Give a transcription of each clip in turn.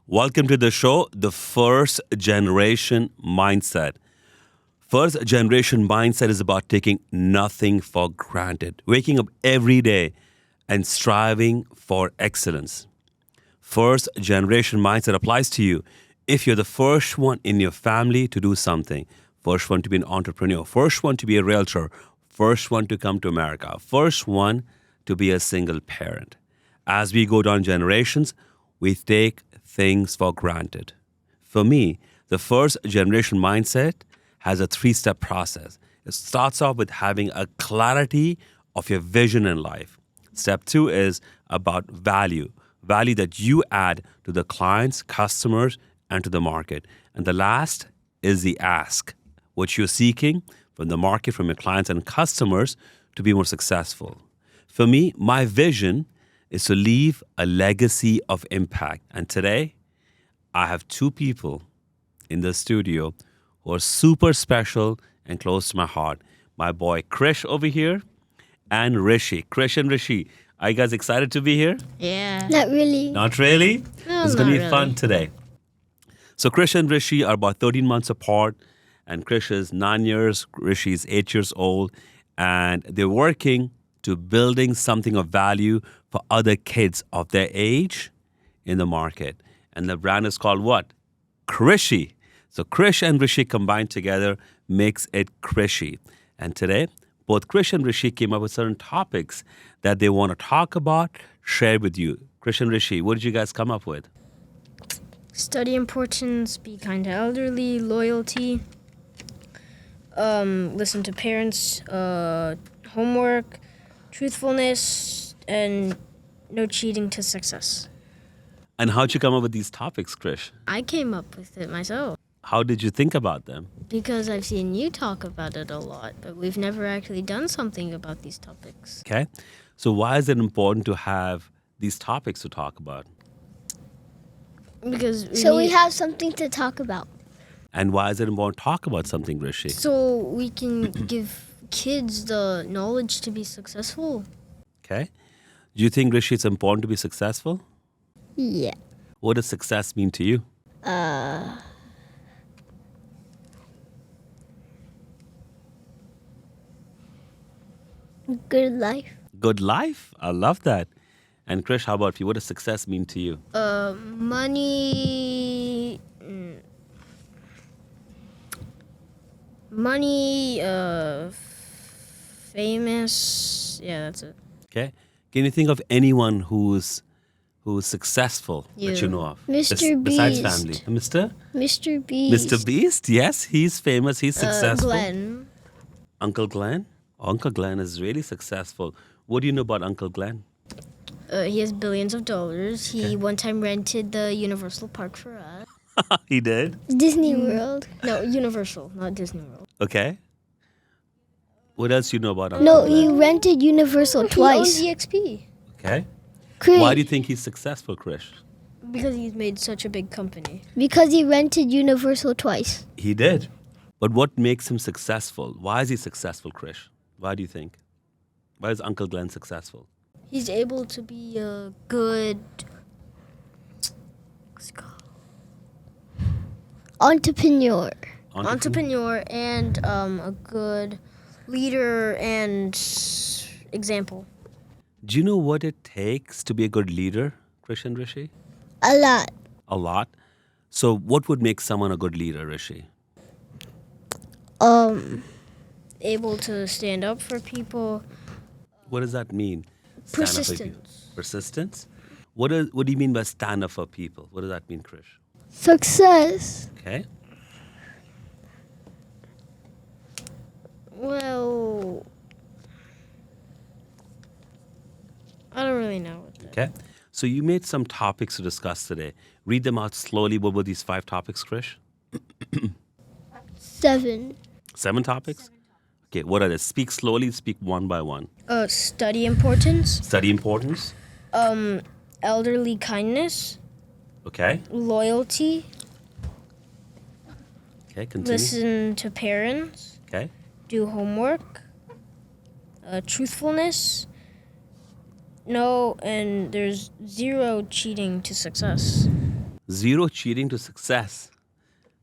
Welcome to the show, The First Generation Mindset. First Generation Mindset is about taking nothing for granted, waking up every day and striving for excellence. First Generation Mindset applies to you if you're the first one in your family to do something, first one to be an entrepreneur, first one to be a realtor, first one to come to America, first one to be a single parent. As we go down generations, we take things for granted. For me, the first generation mindset has a three-step process. It starts off with having a clarity of your vision in life. Step two is about value that you add to the clients, customers, and to the market. And the last is the ask, what you're seeking from the market, from your clients and customers to be more successful. For me, my vision is to leave a legacy of impact. And today, I have two people in the studio who are super special and close to my heart. My boy Krish over here and Rishi. Krish and Rishi, are you guys excited to be here? Yeah. Not really. Not really? No, It's going to not be really. fun today. So Krish and Rishi are about 13 months apart, and Krish is 9 years, Rishi is 8 years old, and they're working to building something of value for other kids of their age in the market. And the brand is called what? Krishy. So Krish and Rishi combined together makes it Krishy. And today, both Krish and Rishi came up with certain topics that they want to talk about, share with you. Krish and Rishi, what did you guys come up with? Study importance, be kind to elderly, loyalty, listen to parents, homework, truthfulness, and no cheating to success. And how'd you come up with these topics, Krish? I came up with it myself How did you think about them? because I've seen you talk about it a lot, but we've never actually done something about these topics. Okay. So why is it important to have these topics to talk about? Because So we have something to talk about. And why is it important to talk about something, Rishi? so we can give kids the knowledge to be successful. Okay. Do you think, Rishi, it's important to be successful? Yeah. What does success mean to you? Good life. Good life? I love that. And Krish, how about you? What does success mean to you? Money, money, famous. Yeah, that's it. Okay. Can you think of anyone who's successful that you You. know of? Mr. Besides Beast. family. Mr. Mr. Beast. Mr. Beast? Yes, he's famous. He's successful. Glenn. Uncle Glenn? Uncle Glenn is really successful. What do you know about Uncle Glenn? He has billions of dollars. He one time rented the Universal Park for us. He did. Disney World. No, Universal, not Disney World. Okay. What else do you know about Uncle No, Glenn? he rented Universal twice. He owns EXP Okay. Krish, Why do you think he's successful, Krish? because he's made such a big company. because he rented Universal twice. He did. But what makes him successful? Why is he successful, Krish? Why do you think? Why is Uncle Glenn successful? He's able to be a good. What's it called? Entrepreneur. Entrepreneur and a good leader and example. Do you know what it takes to be a good leader, Krish and Rishi? A lot. A lot. So what would make someone a good leader, Rishi? Able to stand up for people. What does that mean? Stand up for people. Persistence. Persistence? What do you mean by stand up for people? What does that mean, Krish? Success. Okay. Well, I don't really know what that. Okay. So you made some topics to discuss today. Read them out slowly. What were these 5 topics, Krish? 7. 7 topics? Okay, what are they? Speak slowly, speak one by one. Study importance. Study importance. Elderly kindness. Okay. Loyalty. Okay, continue. Listen to parents. Okay. Do homework. Truthfulness. No, and there's zero cheating to success. Zero cheating to success.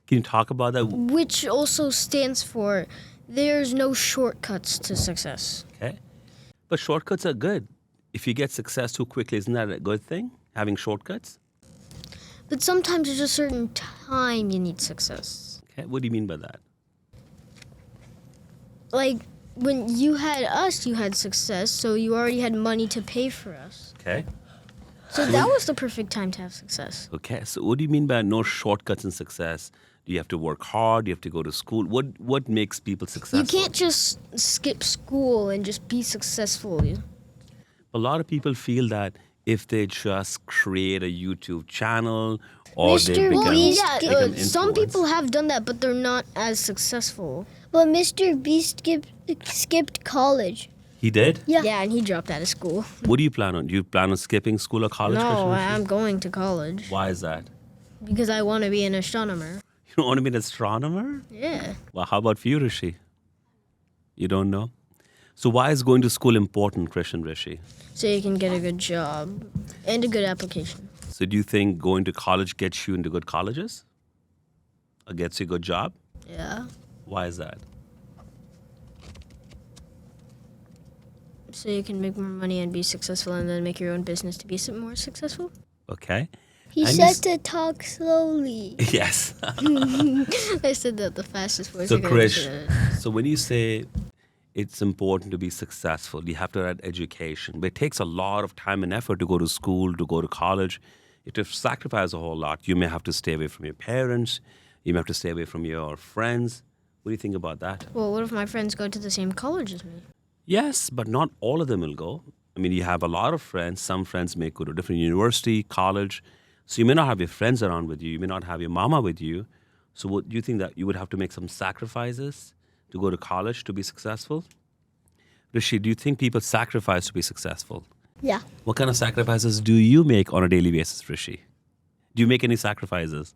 Can you talk about that? Which also stands for there's no shortcuts to success. Okay. But shortcuts are good. If you get success too quickly, isn't that a good thing? Having shortcuts? But sometimes there's a certain time you need success. Okay. What do you mean by that? Like when you had us, you had success, so you already had money to pay for us. Okay. So that was the perfect time to have success. Okay. So what do you mean by no shortcuts in success? Do you have to work hard? Do you have to go to school? What makes people successful? You can't just skip school and just be successful. A lot of people feel that if they just create a YouTube channel or they Mr. become, Beast, become Some influenced. people have done that, but they're not as successful. But Mr. Beast skipped college. He did? Yeah. And he dropped out of school. What do you plan on? Do you plan on skipping school or college? No, Krishna? I'm going to college Why is that? because I want to be an astronomer. You don't want to be an astronomer? Yeah. Well, how about for you, Rishi? You don't know? So why is going to school important, Krish and Rishi? So you can get a good job and a good application. So do you think going to college gets you into good colleges? Or gets you a good job? Yeah. Why is that? So you can make more money and be successful and then make your own business to be more successful. Okay. He And said this- to talk slowly. Yes. I said that the fastest voice So I could Krish, ever say. so when you say it's important to be successful, you have to have education. But it takes a lot of time and effort to go to school, to go to college. You have to sacrifice a whole lot. You may have to stay away from your parents. You may have to stay away from your friends. What do you think about that? Well, what if my friends go to the same college as me? Yes, but not all of them will go. I mean, you have a lot of friends. Some friends may go to different university, college. So you may not have your friends around with you. You may not have your mama with you. So what do you think that you would have to make some sacrifices to go to college to be successful? Rishi, do you think people sacrifice to be successful? Yeah. What kind of sacrifices do you make on a daily basis, Rishi? Do you make any sacrifices?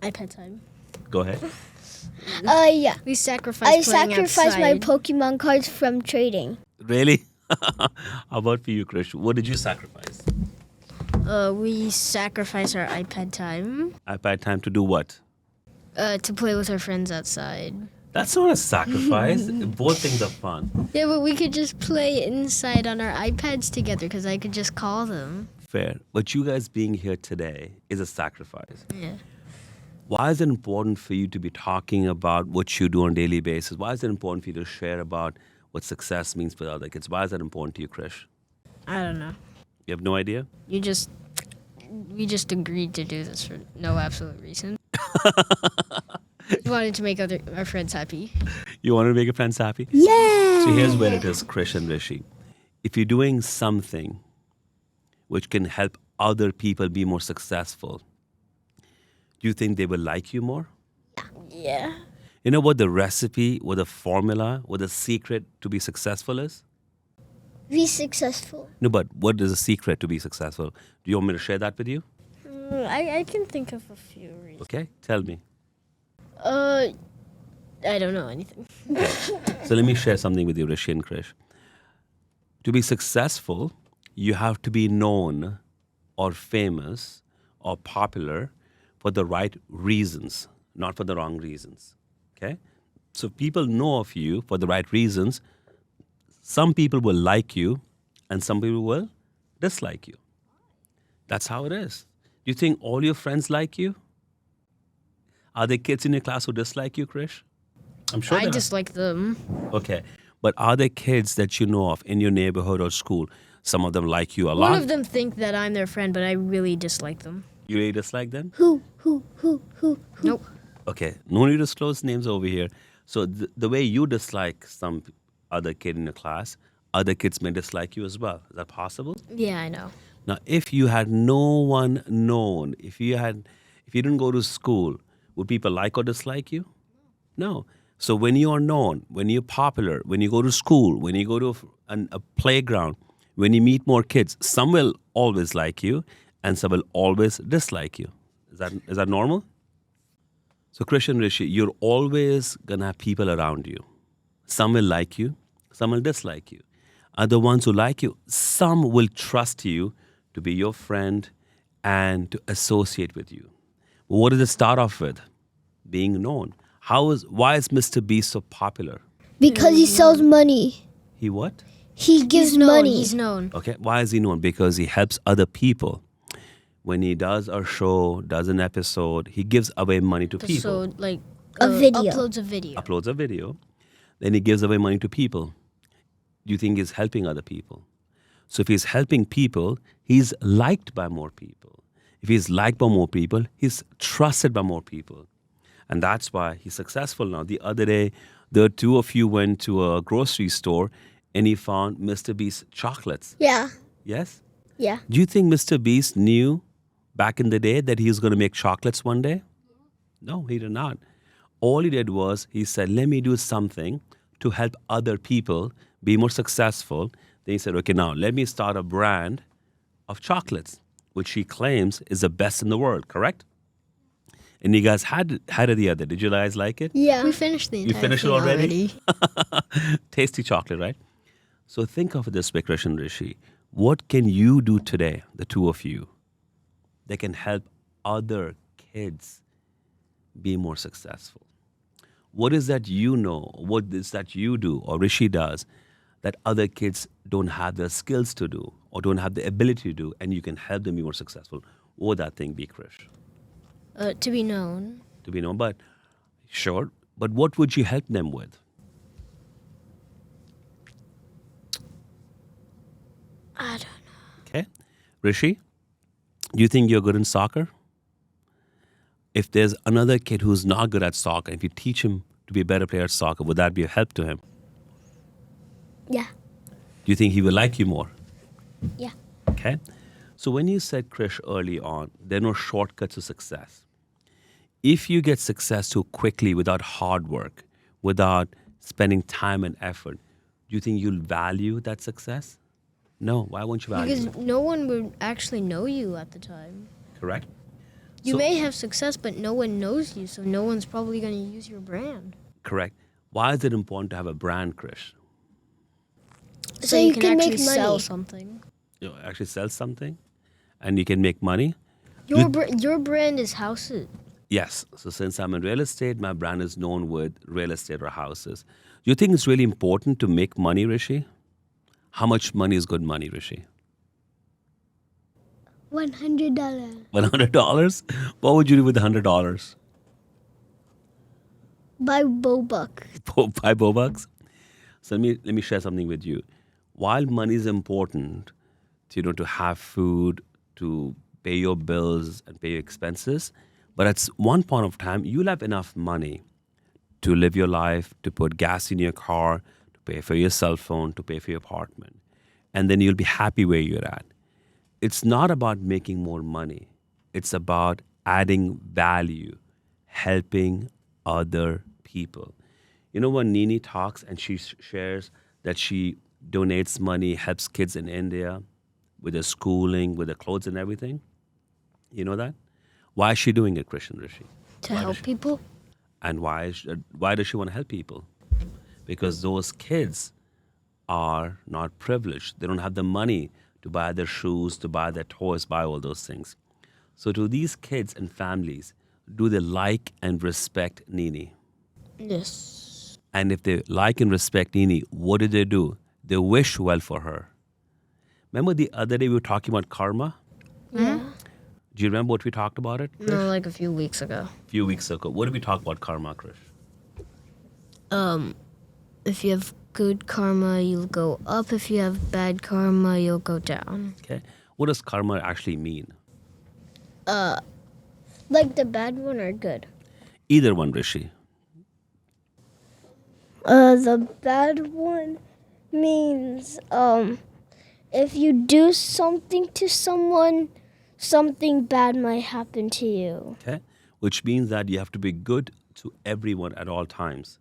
iPad time. Go ahead. Yeah. We sacrifice I playing sacrificed my outside. Pokemon cards from trading. Really? How about for you, Krish? What did you sacrifice? We sacrifice our iPad time iPad time to do what? to play with our friends outside. That's not a sacrifice. Both things are fun. Yeah, but we could just play inside on our iPads together because I could just call them. Fair. But you guys being here today is a sacrifice. Yeah. Why is it important for you to be talking about what you do on a daily basis? Why is it important for you to share about what success means for other kids? Why is that important to you, Krish? I don't know. You have no idea? We just agreed to do this for no absolute reason. We wanted to make our friends happy. You want to make your friends happy? Yeah. So here's where it is, Krish and Rishi. If you're doing something which can help other people be more successful, do you think they will like you more? Yeah. You know what the recipe, what the formula, what the secret to be successful is? Be successful. No, but what is the secret to be successful? Do you want me to share that with you? I can think of a few reasons. Okay, tell me. I don't know anything. So let me share something with you, Rishi and Krish. To be successful, you have to be known or famous or popular for the right reasons, not for the wrong reasons. Okay? So people know of you for the right reasons. Some people will like you and some people will dislike you. That's how it is. Do you think all your friends like you? Are there kids in your class who dislike you, Krish? I'm sure I there are. dislike them. Okay. But are there kids that you know of in your neighborhood or school? Some of them like you a lot. One of them think that I'm their friend, but I really dislike them. You really dislike them? Who? Nope. Okay. No need to disclose names over here. So the way you dislike some other kid in your class, other kids may dislike you as well. Is that possible? Yeah, I know. Now, if you had no one known, if you didn't go to school, would people like or dislike you? No. So when you are known, when you're popular, when you go to school, when you go to a playground, when you meet more kids, some will always like you and some will always dislike you. Is that normal? So Krish and Rishi, you're always going to have people around you. Some will like you, some will dislike you. And the ones who like you, some will trust you to be your friend and to associate with you. What does it start off with? Being known. Why is Mr. Beast so popular? Because he sells money. He what? He gives He's known. money. He's known. Okay, why is he known? Because he helps other people. When he does a show, does an episode, he gives away money to people. So like A video. uploads a video. Uploads a video, then he gives away money to people. Do you think he's helping other people? So if he's helping people, he's liked by more people. If he's liked by more people, he's trusted by more people. And that's why he's successful now. The other day, the two of you went to a grocery store and he found Mr. Beast chocolates. Yeah. Yes? Yeah. Do you think Mr. Beast knew back in the day that he was going to make chocolates one day? No, he did not. All he did was he said, let me do something to help other people be more successful. Then he said, okay, now let me start a brand of chocolates, which he claims is the best in the world, correct? And you guys had it the other. Did you guys like it? Yeah. We finished the entire finished it thing already? Tasty chocolate, right? So think of it this way, Krish and Rishi. What can you do today, the two of you, that can help other kids be more successful? What is that you know? What is that you do or Rishi does that other kids don't have the skills to do or don't have the ability to do, and you can help them be more successful? What would that thing be, Krish? To be known. To be known, but sure. But what would you help them with? I don't know. Okay. Rishi, do you think you're good in soccer? If there's another kid who's not good at soccer, if you teach him to be a better player at soccer, would that be a help to him? Yeah. Do you think he will like you more? Yeah. Okay. So when you said, Krish, early on, there are no shortcuts to success. If you get success too quickly without hard work, without spending time and effort, do you think you'll value that success? No. Why won't you value it? Because no one would actually know you at the time. Correct? You So- may have success, but no one knows you, so no one's probably going to use your brand. Correct. Why is it important to have a brand, Krish? So you can actually make sell money. something. You actually sell something and you can make money? Your brand is houses. Yes. So since I'm in real estate, my brand is known with real estate or houses. Do you think it's really important to make money, Rishi? How much money is good money, Rishi? $100. $100? What would you do with $100? Buy Bobuck. Buy Bobucks? So let me share something with you. While money is important, to have food, to pay your bills and pay your expenses, but at one point of time, you'll have enough money to live your life, to put gas in your car, to pay for your cell phone, to pay for your apartment. And then you'll be happy where you're at. It's not about making more money. It's about adding value, helping other people. You know when Nini talks and she shares that she donates money, helps kids in India with their schooling, with their clothes and everything? You know that? Why is she doing it, Krish and Rishi? To help people? And why does she want to help people? Because those kids are not privileged. They don't have the money to buy their shoes, to buy their toys, buy all those things. So to these kids and families, do they like and respect Nini? Yes. And if they like and respect Nini, what do? They wish well for her. Remember the other day we were talking about karma? Yeah. Do you remember what we talked about it, Krish? No, like a few weeks ago. A few weeks ago. What did we talk about karma, Krish? If you have good karma, you'll go up. If you have bad karma, you'll go down. Okay. What does karma actually mean? Like the bad one or good? Either one, Rishi. The bad one means if you do something to someone, something bad might happen to you. Okay. Which means that you have to be good to everyone at all times.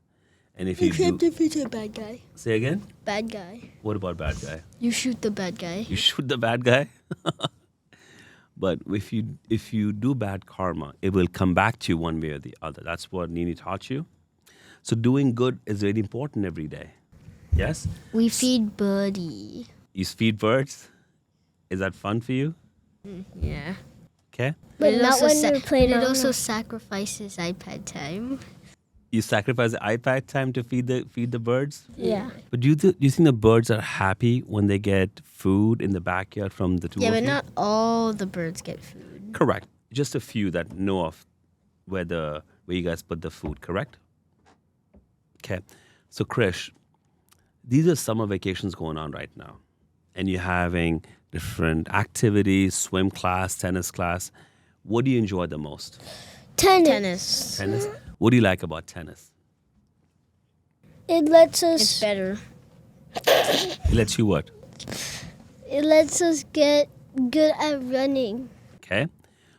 And if you do, if it's a bad guy. say again, Bad guy. what about bad guy? You shoot the bad guy. You shoot the bad guy. But if you do bad karma, it will come back to you one way or the other. That's what Nini taught you. So doing good is very important every day. Yes? We feed Buddy. You feed birds. Is that fun for you? Yeah. Okay? But it not also when we played it on also the- sacrifices iPad time. You sacrifice the iPad time to feed the birds? Yeah. But do you think the birds are happy when they get food in the backyard from the two Yeah, of but you? not all the birds get food. Correct. Just a few that know of where you guys put the food, correct? Okay. So Krish, these are summer vacations going on right now. And you're having different activities, swim class, tennis class. What do you enjoy the most? Tennis. Tennis? What do you like about tennis? It lets It's us. better. It lets you what? It lets us get good at running. Okay.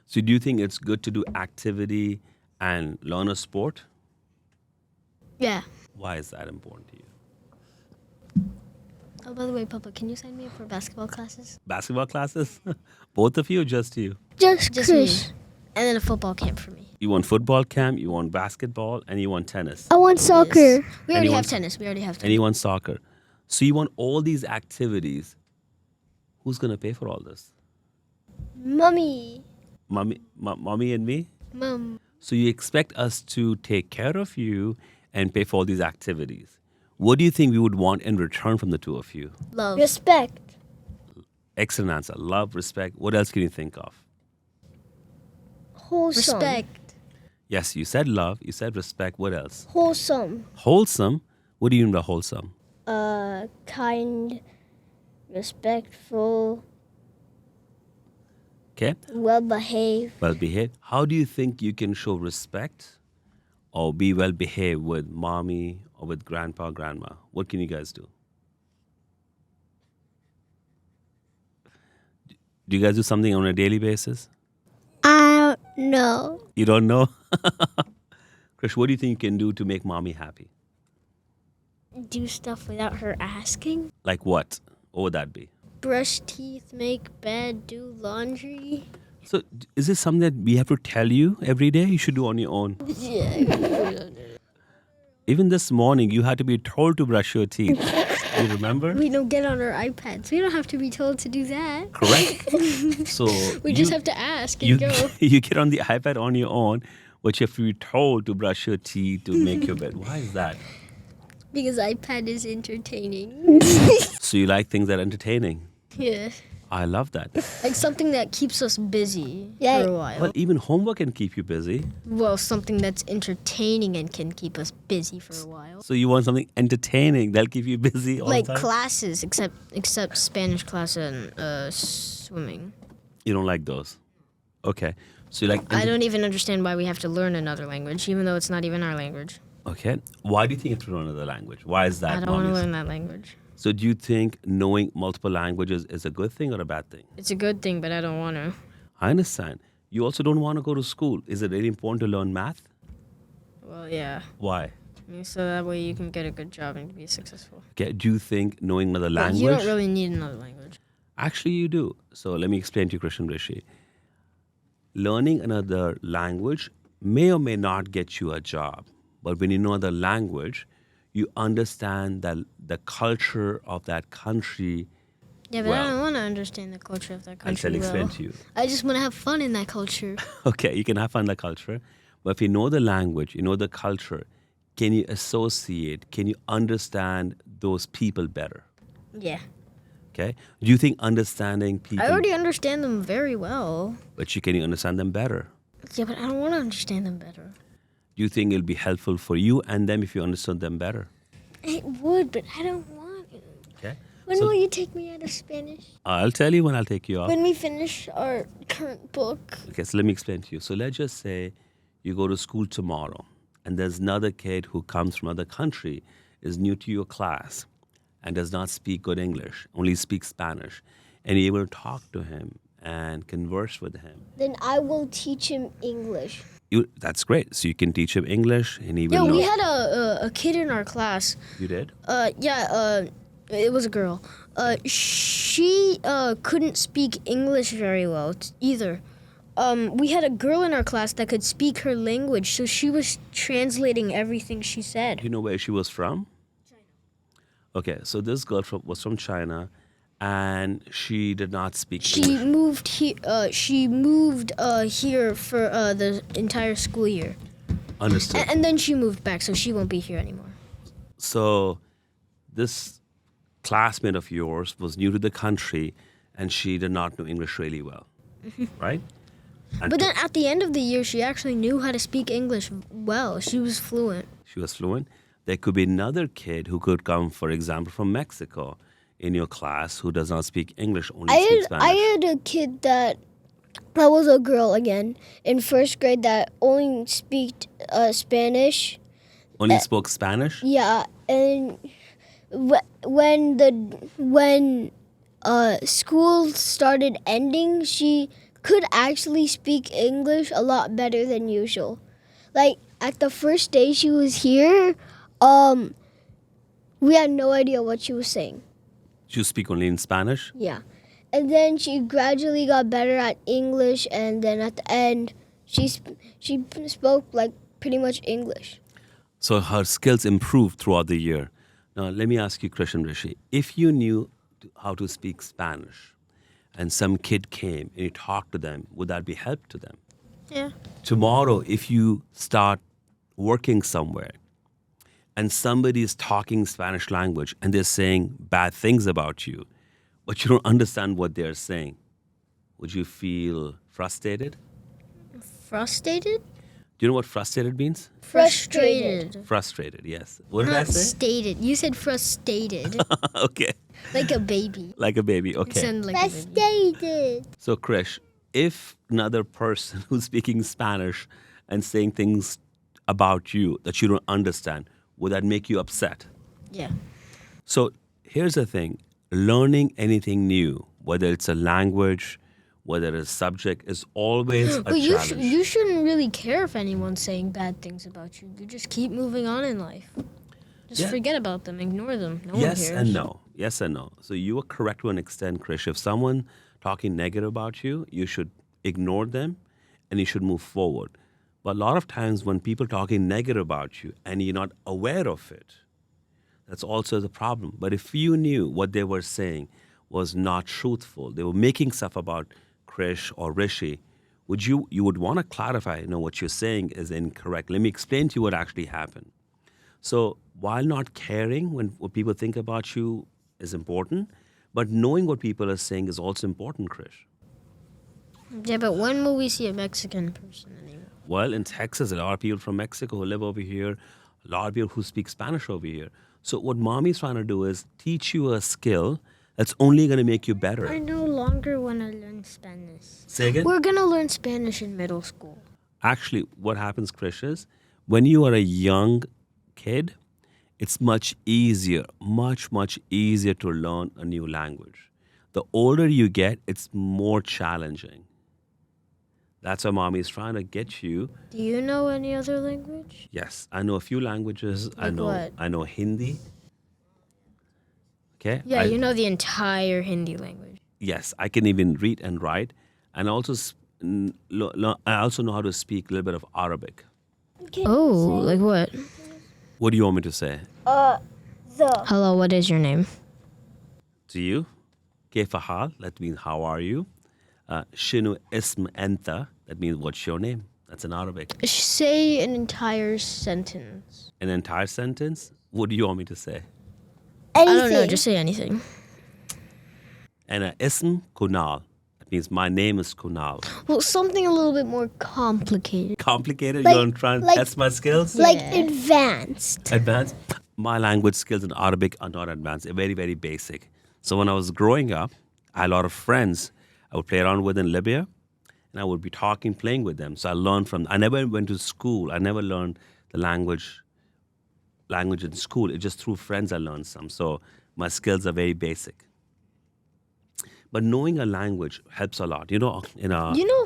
So do you think it's good to do activity and learn a sport? Yeah. Why is that important to you? Oh, by the way, Papa, can you sign me up for basketball classes? Basketball classes? Both of you or just you? Just Just me. Krish. And then a football camp for me. You want football camp, you want basketball, and you want tennis. I want soccer. We already Anyone- have tennis. We already have And tennis. you want soccer. So you want all these activities. Who's going to pay for all this? Mommy. Mommy and me? Mom. So you expect us to take care of you and pay for all these activities. What do you think we would want in return from the two of you? Love. Respect. Excellent answer. Love, respect. What else can you think of? Wholesome. Respect. Yes, you said love. You said respect. What else? Wholesome. Wholesome. What do you mean by wholesome? Kind, respectful, Okay. well behaved. Well behaved. How do you think you can show respect or be well behaved with mommy or with grandpa, grandma? What can you guys do? Do you guys do something on a daily basis? I don't know. You don't know? Krish, what do you think you can do to make mommy happy? Do stuff without her asking. Like what? What would that be? Brush teeth, make bed, do laundry. So, is this something that we have to tell you every day? You should do on your own. Yeah. Even this morning, you had to be told to brush your teeth. You remember? We don't get on our iPads. We don't have to be told to do that. Correct. So We just have to ask and you go. you get on the iPad on your own, but you have to be told to brush your teeth to make your bed. Why is that? Because iPad is entertaining. So you like things that are entertaining. Yeah. I love that. Like something that keeps us busy Yeah. for a while. Well, even homework can keep you busy. Well, something that's entertaining and can keep us busy for a while. So you want something entertaining that'll keep you busy all Like the time? classes, except Spanish class and swimming. You don't like those. Okay. So you like I don't even understand why we have to learn another language, even though it's not even our language. Okay. Why do you think you have to learn another language? Why is that? I don't want to Mommy? learn that language. So do you think knowing multiple languages is a good thing or a bad thing? It's a good thing, but I don't want to. I understand. You also don't want to go to school. Is it really important to learn math? Well, yeah. Why? I mean, so that way you can get a good job and be successful. Okay. Do you think knowing another But language? you don't really need another language. Actually, you do. So let me explain to you, Krish and Rishi. Learning another language may or may not get you a job. But when you know the language, you understand that the culture of that country. Yeah, but Well, I don't want to understand the culture of that I country. shall explain well. to you. I just want to have fun in that culture. Okay, you can have fun in the culture. But if you know the language, you know the culture, can you associate, can you understand those people better? Yeah. Okay? Do you think understanding people, I already understand them very well. but can you understand them better? Yeah, but I don't want to understand them better. Do you think it'll be helpful for you and them if you understood them better? It would, but I don't want to. Okay? When So- will you take me out of Spanish? I'll tell you when I'll take you out. When we finish our current book. Okay, so let me explain to you. So let's just say you go to school tomorrow and there's another kid who comes from another country, is new to your class and does not speak good English, only speaks Spanish, and you're able to talk to him and converse with him. Then I will teach him English. That's great. So you can teach him English and he will Yo, know. we had a kid in our class. You did? It was a girl. She couldn't speak English very well either. We had a girl in our class that could speak her language, so she was translating everything she said. Do you know where she was from? China. Okay, so this girl was from China and she did not speak She English. moved here. She moved here for the entire school year, Understood. and then she moved back, so she won't be here anymore. So this classmate of yours was new to the country, and she did not know English really well, right? And But then at the end of the year, she actually knew how to speak English well. She was fluent. she was fluent. There could be another kid who could come, for example, from Mexico in your class who does not speak English, only speaks Spanish. I had a kid that was a girl again in first grade that only speak Spanish. Only spoke Spanish? Yeah, and when school started ending, she could actually speak English a lot better than usual. Like at the first day she was here, we had no idea what she was saying. You speak only in Spanish? Yeah. And then she gradually got better at English, and then at the end, she spoke like pretty much English. So her skills improved throughout the year. Now, let me ask you, Krish and Rishi, if you knew how to speak Spanish and some kid came and you talked to them, would that be help to them? Yeah. Tomorrow, if you start working somewhere and somebody is talking Spanish language and they're saying bad things about you, but you don't understand what they're saying, would you feel frustrated? Frustrated? Do you know what frustrated means? Frustrated. Frustrated, yes. What did I Not say? stated. You said frustrated. Okay. Like a baby. Like a baby, okay. Sound like a baby. Frustrated. So, Krish, if another person who's speaking Spanish and saying things about you that you don't understand, would that make you upset? Yeah. So, here's the thing learning anything new, whether it's a language, whether it's a subject, is always a But challenge. you shouldn't really care if anyone's saying bad things about you. You just keep moving on in life. Just Yeah. forget about them. Ignore them. No Yes one cares. and no. Yes and no. So you are correct to an extent, Krish. If someone talking negative about you, you should ignore them and you should move forward. But a lot of times when people talking negative about you and you're not aware of it, that's also the problem. But if you knew what they were saying was not truthful, they were making stuff about Krish or Rishi, you would want to clarify, what you're saying is incorrect. Let me explain to you what actually happened. So while not caring when what people think about you is important, but knowing what people are saying is also important, Krish. Yeah, but when will we see a Mexican person anymore? Well, in Texas, a lot of people from Mexico who live over here, a lot of people who speak Spanish over here. So what mommy's trying to do is teach you a skill that's only going to make you better. I no longer want to learn Spanish. Say again? We're going to learn Spanish in middle school. Actually, what happens, Krish, is when you are a young kid, it's much easier to learn a new language. The older you get, it's more challenging. That's why mommy is trying to get you. Do you know any other language? Yes, I know a few languages. Like what? I know Hindi. Okay. Yeah, you know the entire Hindi language. Yes, I can even read and write, and also I also know how to speak a little bit of Arabic. Oh, like what? What do you want me to say Hello, what is your name? to you? كيف حال? That means how are you? شنو اسم أنت? That means what's your name? That's in Arabic. Say an entire sentence. An entire sentence? What do you want me to say? Anything. I don't know, just say anything. And اسم Kunal. That means my name is Kunal. Well, something a little bit more complicated. Complicated? Like- You're trying to like- test my skills? Like Yeah. advanced. Advanced? My language skills in Arabic are not advanced. They're very, very basic. So when I was growing up, I had a lot of friends I would play around with in Libya, and I would be talking, playing with them. So I learned from. I never went to school. I never learned the language in school. It's just through friends I learned some. So my skills are very basic. But knowing a language helps a lot. You know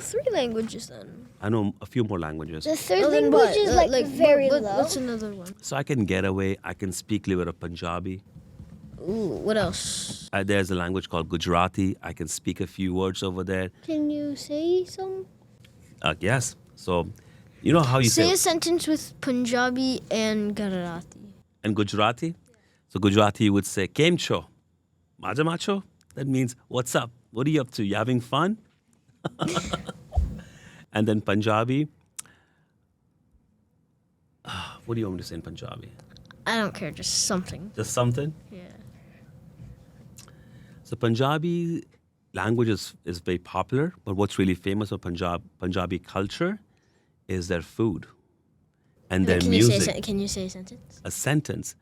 3 languages then. I know a few more languages. The third Oh, then language what? is like very low. What's another one? So I can get away. I can speak a little bit of Punjabi. Ooh, what else? There's a language called Gujarati. I can speak a few words over there. Can you say some? Yes. So, you know how you Say say a sentence with Punjabi and Gujarati. in Gujarati? So Gujarati you would say Kem cho? Maja macho? That means, what's up? What are you up to? You having fun? And then Punjabi. What do you want me to say in Punjabi? I don't care, just something. Just something? Yeah. So Punjabi language is very popular, but what's really famous of Punjabi culture is their food and their Can music. Can you say a sentence? A sentence.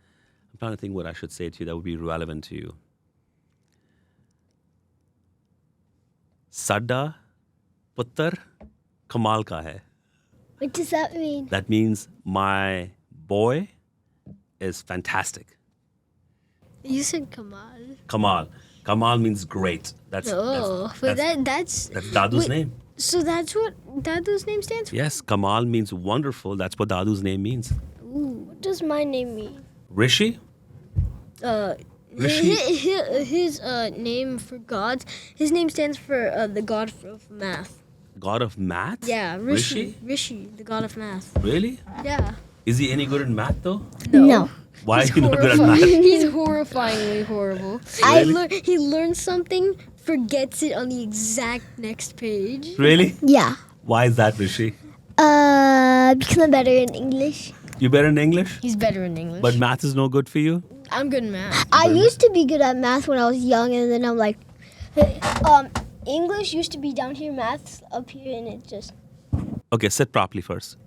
I'm trying to think what I should say to you that would be relevant to you. Sada puttar kamal ka hai. What does that mean? That means my boy is fantastic. You said Kamal. Kamal. Kamal means great. That's That's Dadu's wait, name. So that's what Dadu's name stands for? Yes, Kamal means wonderful. That's what Dadu's name means. What does my name mean? Rishi? Rishi? His name for gods, his name stands for the god of math. God of math? Yeah, Rishi? Rishi, the god of math. Really? Yeah. Is he any good in math though? No. Why is he not good at math? He's horrifyingly horrible. Really? He learns something, forgets it on the exact next page. Really? Yeah. Why is that, Rishi? Because I'm better in English. You better in English? He's better in English. But math is no good for you? I'm good in math. I used to be good at math when I was young, and then I'm like, English used to be down here, math's up here, and it just. Okay, sit properly first.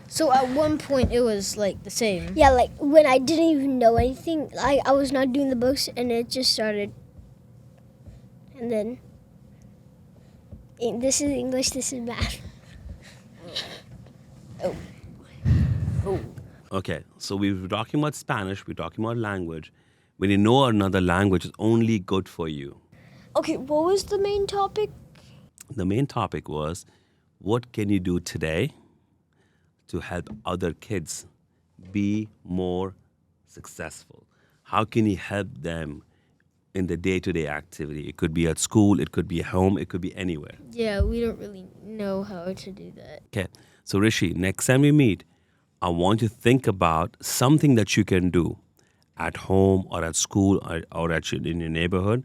So at one point it was like the same. Yeah, like when I didn't even know anything, I was not doing the books, and it just started. And then. This is English, this is math. Okay, so we were talking about Spanish, we're talking about language. When you know another language, it's only good for you. Okay, what was the main topic? The main topic was, what can you do today to help other kids be more successful? How can you help them in the day-to-day activity? It could be at school, it could be at home, it could be anywhere. Yeah, we don't really know how to do that. Okay, so Rishi, next time we meet, I want you to think about something that you can do at home or at school or in your neighborhood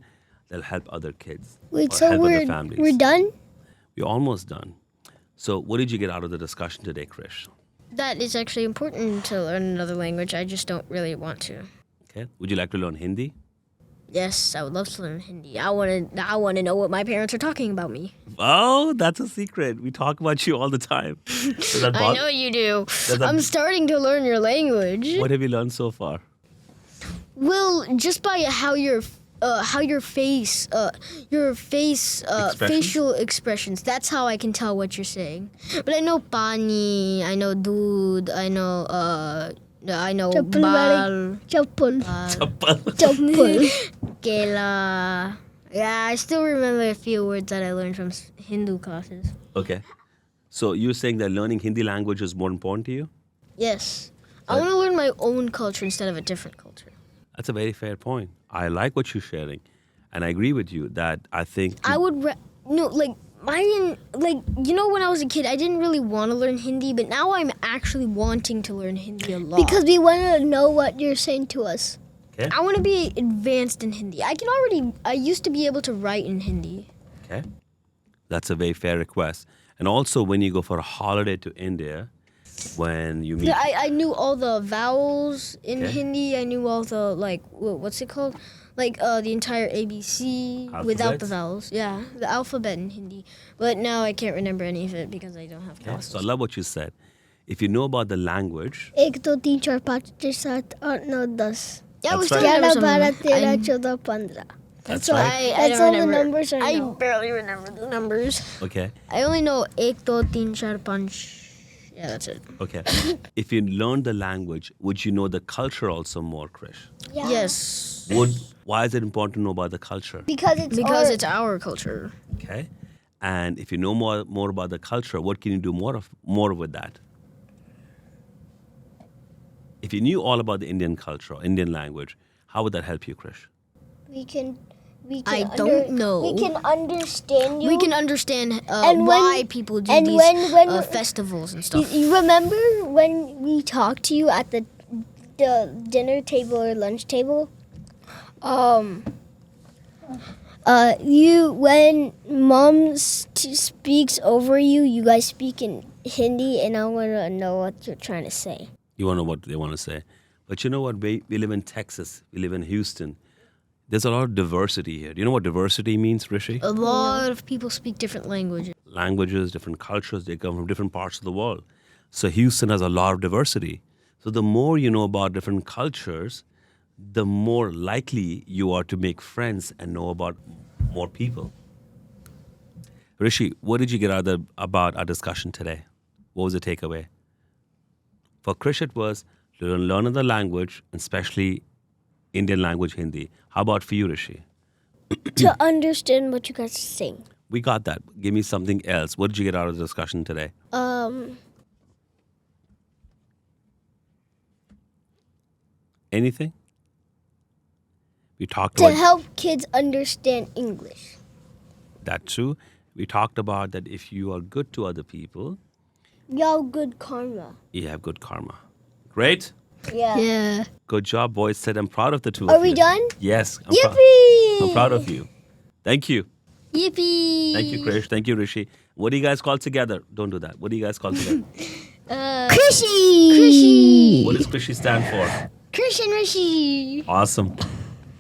that'll help other kids. Wait, or so help other families. we're done? We're almost done. So what did you get out of the discussion today, Krish? That is actually important to learn another language. I just don't really want to. Okay. Would you like to learn Hindi? Yes, I would love to learn Hindi. I want to know what my parents are talking about me. Oh, that's a secret. We talk about you all the time. Does that I bother- know you do. that- I'm starting to learn your language. What have you learned so far? Well, just by how your face Expressions? facial expressions. That's how I can tell what you're saying. But I know pani, I know dude, I know Chappal bal, Chappal. Chappal. Chappal. kela. Yeah, I still remember a few words that I learned from Hindu classes. Okay. So you're saying that learning Hindi language is more important to you? Yes. I want to learn my own culture instead of a different culture. That's a very fair point. I like what you're sharing. And I agree with you that I think... I would when I was a kid, I didn't really want to learn Hindi, but now I'm actually wanting to learn Hindi a lot. Because we want to know what you're saying to us. Okay. I want to be advanced in Hindi. I used to be able to write in Hindi. Okay. That's a very fair request. And also when you go for a holiday to India, when you meet... Yeah, I knew all the vowels in Okay. Hindi. I knew all the, what's it called? The entire ABC without the Alphabets? vowels. Yeah, the alphabet in Hindi. But now I can't remember any of it because I don't have Okay. classes. So I love what you said. If you know about the language... 1, 2, 3, 4, 5, 6, 7, 8, 9, 10. Yeah, we That's still right. remember 11, some of 12, them. 13, 14. That's all. right. I That's don't all the remember. numbers I know. barely remember the numbers. Okay. I only know 1, 2, 3, 4, 5. Yeah, that's it. Okay. If you learn the language, would you know the culture also more, Krish? Yeah. Yes. Why is it important to know about the culture? Because It's our culture. Okay. And if you know more about the culture, what can you do more with that? If you knew all about the Indian culture, Indian language, how would that help you, Krish? we can I don't know. We can understand you. We can understand And when- why people do and these when- festivals and You, stuff. you remember when we talked to you at the dinner table or lunch table? When mom speaks over you, you guys speak in Hindi, and I want to know what you're trying to say. You want to know what they want to say. But you know what? We live in Texas. We live in Houston. There's a lot of diversity here. Do you know what diversity means, Rishi? A lot of people speak different languages. Languages, different cultures, they come from different parts of the world. So Houston has a lot of diversity. So the more you know about different cultures, the more likely you are to make friends and know about more people. Rishi, what did you get about our discussion today? What was the takeaway? For Krish, it was to learn another language, especially Indian language, Hindi. How about for you, Rishi? To understand what you guys are saying. We got that. Give me something else. What did you get out of the discussion today? Anything? We talked To about help kids understand English. that too. We talked about that if you are good to other people, Y'all good karma. you have good karma. Great. Yeah. Yeah. Good job, boys. Said I'm proud of the two Are of we you. done? Yes. Yippee! I'm proud of you. Thank you. Yippee! Thank you, Krish. Thank you, Rishi. What do you guys call together? Don't do that. What do you guys call together? Krishy! Krishy! What does Krishy stand for? Krish and Rishi! Awesome.